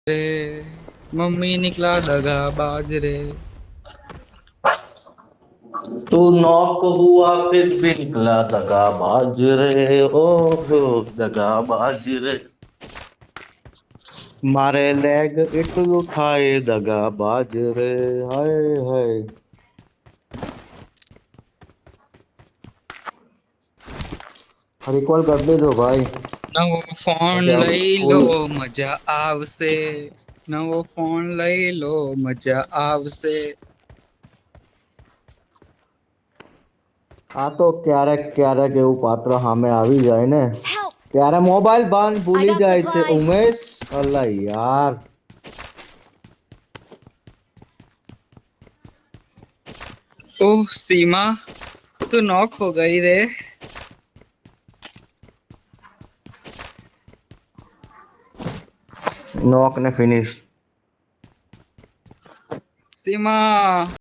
रे मम्मी निकला दगा बाज रे। तू नॉक हुआ फिर भी निकला दगाबाज रे, ओ हो दगाबाज रे। मारे लेग इट उठाए दगाबाज रे। हाय हाय। रिकॉल कर दे दो भाई। नवो फोन वैसे अब लई लो फुल। मजा आवसे। नवो फोन લઈ લો મજા આવશે। આ તો ક્યારેક ક્યારેક એવું પાત્ર સામે આવી જાય ને Help! ત્યારે મોબાઈલ ભાન I ભૂલી got જાય છે supplies. ઉમેશ। અલ્લા યાર। ओह सीमा, तू नॉक हो गई रे। નોક ને ફિનિશ। सीमा